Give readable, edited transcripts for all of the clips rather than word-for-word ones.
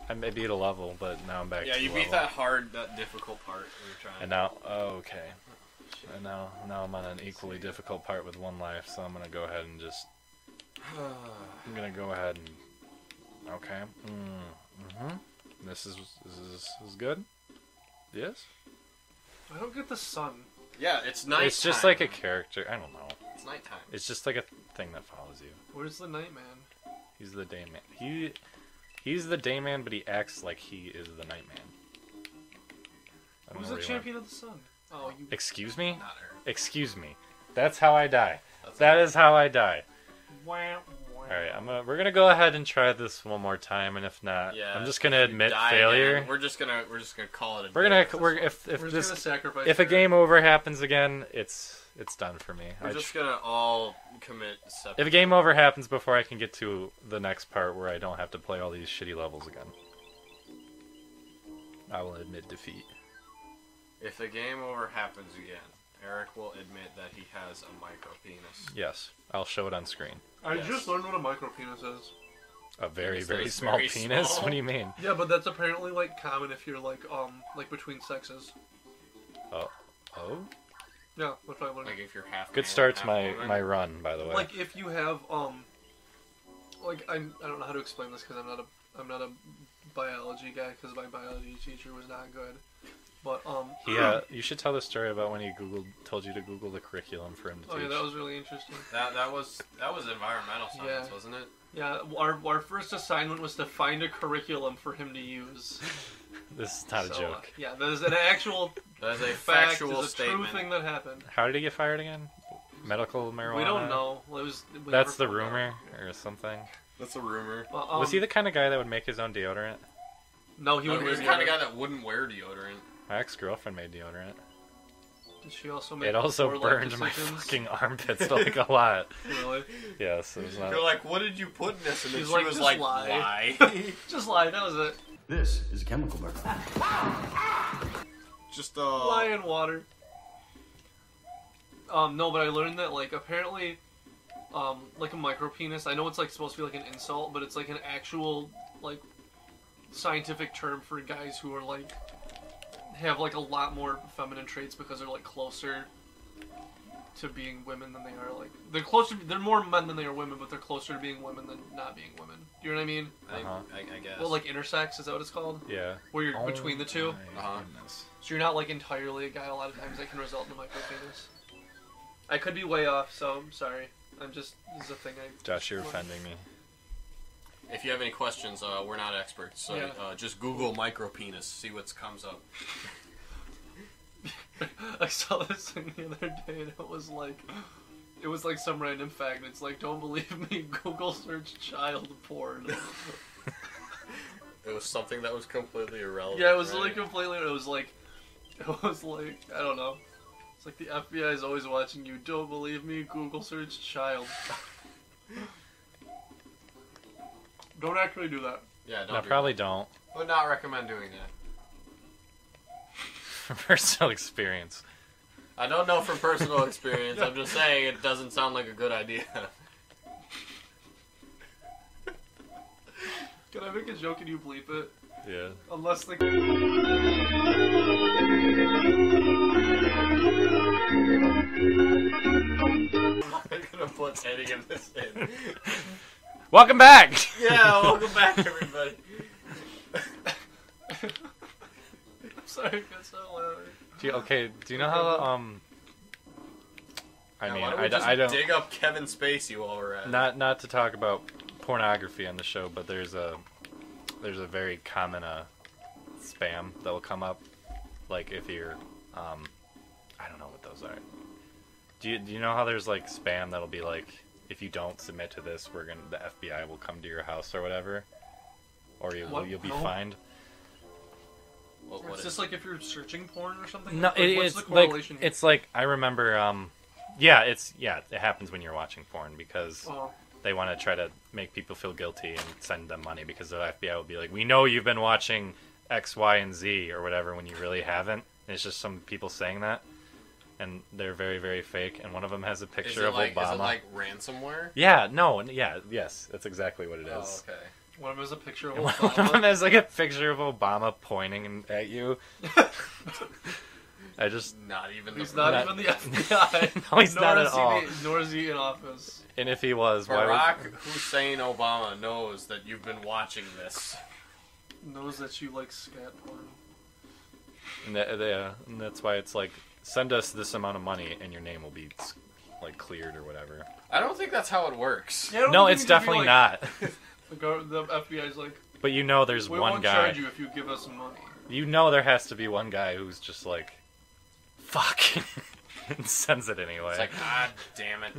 I beat a level, but now I'm back to Yeah, you beat that difficult part we were trying. And now, okay. And now I'm on an equally difficult part with 1 life, so I'm gonna go ahead and just... I'm gonna go ahead and... Okay. This is good? Yes? I don't get the sun. Yeah, it's nighttime. It's just like a character. I don't know. It's nighttime. It's just like a thing that follows you. Where's the Nightman? He's the Dayman. He's the Dayman, but he acts like he is the Nightman. Who's the champion of the sun? Oh, you... Excuse me? Not her. Excuse me. That's how I die. That is how I die. Wow. Alright, we're gonna go ahead and try this one more time, and if not, I'm just gonna admit failure. Again, we're just gonna call it a sacrifice. If a game over happens again, it's done for me. We're just gonna all commit separate. If a game over happens before I can get to the next part where I don't have to play all these shitty levels again, I will admit defeat. If the game over happens again, Eric will admit that he has a micro penis. Yes, I'll show it on screen. I just learned what a micro penis is. A very, very small penis? Small. What do you mean? Yeah, but that's apparently like common if you're like between sexes. Oh? Yeah, that's what I learned. Like if you're half. Good start to my run, by the way. Like if you have like I don't know how to explain this because I'm not a biology guy because my biology teacher was not good. But you should tell the story about when he told you to Google the curriculum for him to teach. Oh yeah, that was really interesting. That was environmental science, wasn't it? Yeah, our first assignment was to find a curriculum for him to use. This is not a joke. Yeah, that is an actual. That is a fact, factual statement. True thing that happened. How did he get fired again? Medical marijuana? We don't know. That's the rumor or something. That's a rumor. Was he the kind of guy that would make his own deodorant? No, he was the kind of guy that wouldn't wear deodorant. My ex-girlfriend made deodorant. Did she also make? It also burned my fucking armpits like a lot. Really? Yes, it was not. You're like, what did you put in this? And then she was like, lie. Just lie. That was it. This is a chemical burn. Just lie in water. No, but I learned that like apparently, like a micro penis. I know it's like supposed to be like an insult, but it's like an actual like scientific term for guys who are like have like a lot more feminine traits because they're like closer to being women than they are like they're more men than they are women, but they're closer to being women than not being women. You know what I mean? I guess. Well, like intersex, is that what it's called? Yeah. Where you're between the two. Goodness. So you're not like entirely a guy. A lot of times that can result in a micro penis. I could be way off, so I'm sorry. This is a thing Josh, you're offending me. If you have any questions, we're not experts, so just Google micro penis, see what comes up. I saw this thing the other day, and it was like some random fact. It's like, don't believe me, Google search child porn. It was something that was completely irrelevant. Yeah, it was like completely. It was like I don't know. It's like the FBI is always watching you. Don't believe me, Google search child. Don't actually do that. Yeah, don't. No, probably don't. Would not recommend doing that. From personal experience. I don't know from personal experience. I'm just saying it doesn't sound like a good idea. Can I make a joke and you bleep it? Yeah. Unless the... I'm gonna put any of this in. Welcome back! Yeah, welcome back, everybody. Sorry, that's so loud. Do you know how, I mean, I don't... dig up Kevin Spacey while we're at it. Not to talk about pornography on the show, but there's a very common, spam that will come up, like, if you're, I don't know what those are. Do you know how there's, like, spam that'll be like, if you don't submit to this, the FBI will come to your house or whatever? Or you'll be fined? It's just like if you're searching porn or something? No, like, it's what's the correlation here? It's like, I remember, it happens when you're watching porn because they want to try to make people feel guilty and send them money because the FBI will be like, we know you've been watching X, Y, and Z or whatever when you really haven't. And it's just some people saying that. And they're very, very fake. And one of them has a picture of Obama. Is it like ransomware? Yeah, no, yeah, yes. That's exactly what it is. Oh, okay. One of them is a picture of One of Obama. them has like a picture of Obama pointing at you. I just... He's not even the FBI. No, he's not at all. Nor is he in office. And if he was, Barack Hussein Obama knows that you've been watching this. Knows that you like scat porn. And that's why it's like, send us this amount of money and your name will be like cleared or whatever. I don't think that's how it works. Yeah, No, it's definitely not. The FBI's like, But you know there's we one won't guy. charge you if you give us some money. You know there has to be one guy who's just like, fuck, and sends it anyway. It's like, God damn it.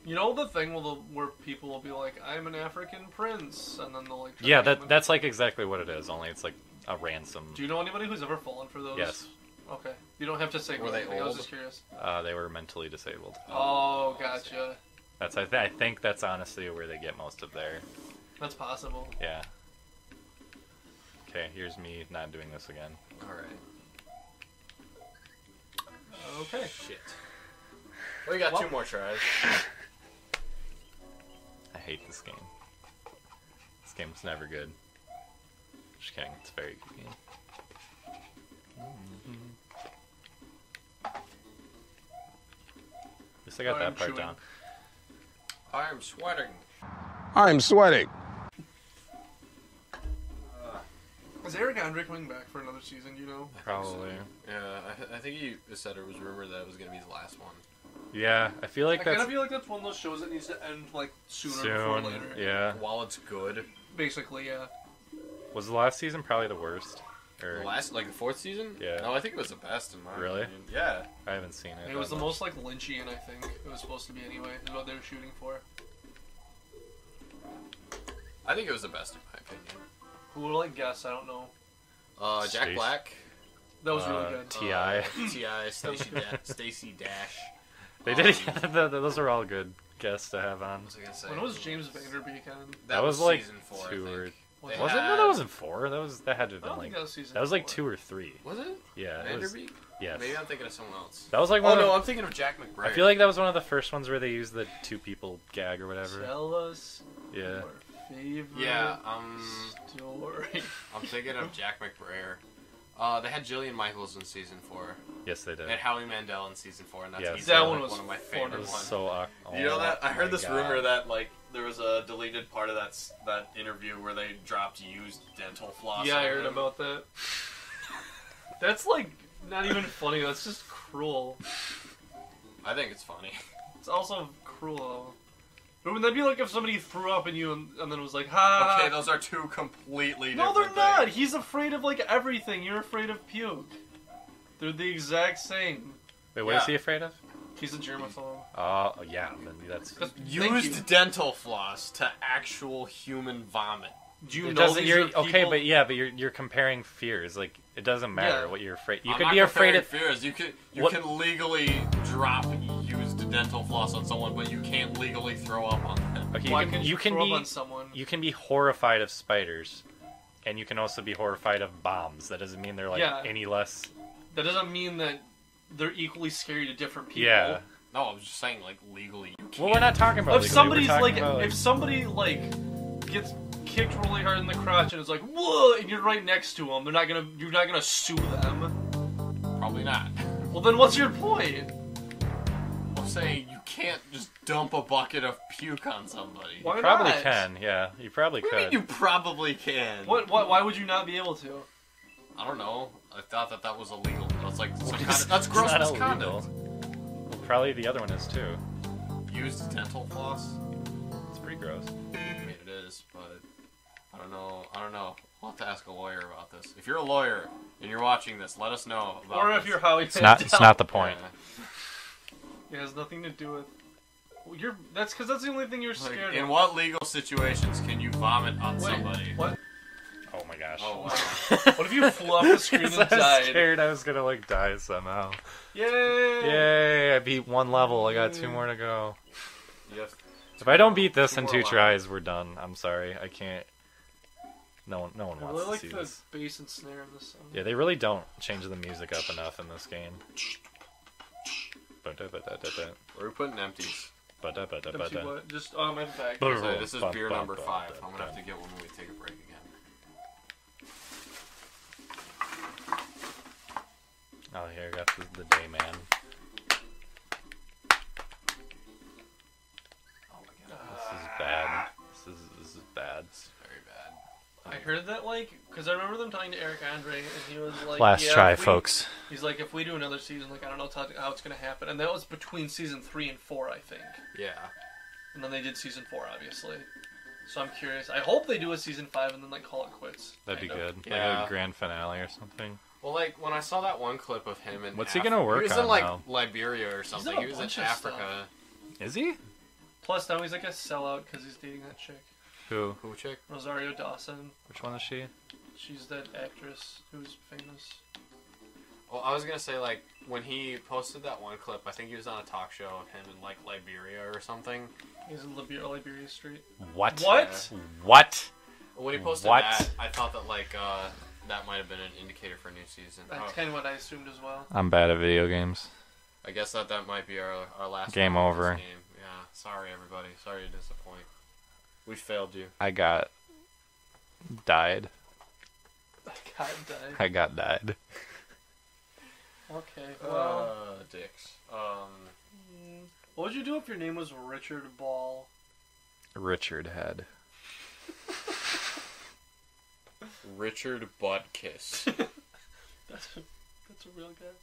You know the thing where people will be like, I'm an African prince, and then they'll like... Yeah, that's like exactly what it is, only it's like a ransom. Do you know anybody who's ever fallen for those? Yes. Okay. You don't have to say Were they anything. I was old? just curious. They were mentally disabled. Oh, gotcha. I think that's honestly where they get most of their... That's possible. Yeah. Okay, here's me not doing this again. Alright. Okay. Shit. We got 2 more tries. I hate this game. This game's never good. Just kidding, it's a very good game. At least I got that part down. I'm sweating. I'm sweating. Is Eric Andre coming back for another season, do you know? Probably. Yeah, I think he said it was rumored that it was going to be his last one. Yeah, I feel like I kind of feel like that's one of those shows that needs to end like sooner before later. Yeah. While it's good. Basically, yeah. Was the last season probably the worst? Or... The last, like the 4th season? Yeah. No, I think it was the best in my Really? opinion. Yeah. I haven't seen it. It was the most like Lynchian, I think. It was supposed to be anyway. Is what they were shooting for. I think it was the best in my opinion. Who would like guess? I don't know. Jack Stace. Black. That was really good. T.I. T.I. Stacey Dash. They did. Those are all good guests to have on. What was I gonna say? When was James Vanderbeek on? That was like season 4, 2 I or... think. Was They it? No, had- that wasn't 4. That had to have I been don't like... think that was season That was like 4. 2 or 3. Was it? Yeah. It was, Vanderbeek? yes. Maybe I'm thinking of someone else. That was like Oh one no, of... I'm thinking of Jack McBrayer. I feel like that was one of the first ones where they used the 2 people gag or whatever. Tell us Yeah. your favorite Yeah, story. I'm thinking of Jack McBrayer. They had Jillian Michaels in season 4. Yes, they did. They had Howie Mandel in season 4, and that's Yes. easily, That like, one was one of my fun. favorite It was ones. so awkward. You know that? I heard this God. rumor that like there was a deleted part of that interview where they dropped used dental floss. Yeah, I on heard him. about that. That's like not even funny. That's just cruel. I think it's funny. It's also cruel. But wouldn't that be like if somebody threw up in you and then was like, ha? Okay, those are 2 completely No, different they're not. things. He's afraid of like everything. You're afraid of puke. They're the exact same. Wait, what is Yeah. he afraid of? He's a germaphobe. Oh, yeah. Then that's... Thank Used you. dental floss to actual human vomit. Do you It know doesn't. these You're are people... okay, but yeah, but you're comparing fears. Like it doesn't matter Yeah. what you're afraid. You I'm could not be afraid comparing of. fears. You What- can legally drop used dental floss on someone, but you can't legally throw up on them. Okay, Why you can't can, you can throw be up on someone? you can be horrified of spiders, and you can also be horrified of bombs. That doesn't mean they're like Yeah. any less. That doesn't mean that they're equally scary to different people. Yeah. No, I was just saying, like, legally, you can't. Well, we're not talking about. If legally, somebody's we're talking like, about, if somebody like gets kicked really hard in the crotch and is like, whoa, and you're right next to them, you're not gonna sue them. Probably not. Well, then what's your point? I'm saying you can't just dump a bucket of puke on somebody. Why you probably not? can. Yeah, you probably What do you could. mean you probably can? What? Why would you not be able to? I don't know. I thought that was illegal. That's like some kind It's- of, that's it's gross not misconduct. illegal. Probably the other one is too. Used dental floss. It's pretty gross. I mean, it is, but I don't know. I'll have to ask a lawyer about this. If you're a lawyer and you're watching this, let us know about Or this. if you're Howie It's not the point. It has nothing to do with. Well, that's because that's the only thing you're Like, scared in of. what legal situations can you vomit on Wait, somebody? What? Oh my gosh. Oh, wow. What if you flew off the screen and I was died? scared I was gonna like die somehow. Yay! Yay! I beat 1 level. I got 2 more to go. Yes. If I don't beat this Two in more 2 levels. tries, we're done. I'm sorry. I can't. No one I wants really to like see the this. bass and snare in this song. Yeah, they really don't change the music up enough in this game. Where are we putting empties? MC what? Just in fact. So this is beer number 5. I'm gonna have to get one when we take a break again. Oh, here I got the day man. Oh my god. This is bad. This is bad. It's very bad. I heard that, like, because I remember them talking to Eric Andre, and he was like, Last yeah, try, folks. He's like, if we do another season, like, I don't know how it's going to happen. And that was between season 3 and 4, I think. Yeah. And then they did season 4, obviously. So I'm curious. I hope they do a season 5 and then, like, call it quits. That'd be good. Yeah. Like a grand finale or something. Well, like, when I saw that one clip of him in What's he gonna work he was on in, like, now? Liberia or something. in a He was in bunch of Africa. Is he? Plus, now he's, like, a sellout because he's dating that chick. Who? Who chick? Rosario Dawson. Which one is she? She's that actress who's famous. Well, I was gonna say, like, when he posted that one clip, I think he was on a talk show of him in, like, Liberia or something. He's in Liberia Street. What? What? What? When he posted What? that, I thought that, like, that might have been an indicator for a new season. That's kind of what I assumed as well. I'm bad at video games. I guess that might be our last Game round of over. this game. Yeah, sorry everybody. Sorry to disappoint. We failed you. I got died. God, I got died. Okay, well, Dicks. what would you do if your name was Richard Ball? Richard Head. Richard Buttkiss. That's a real guy.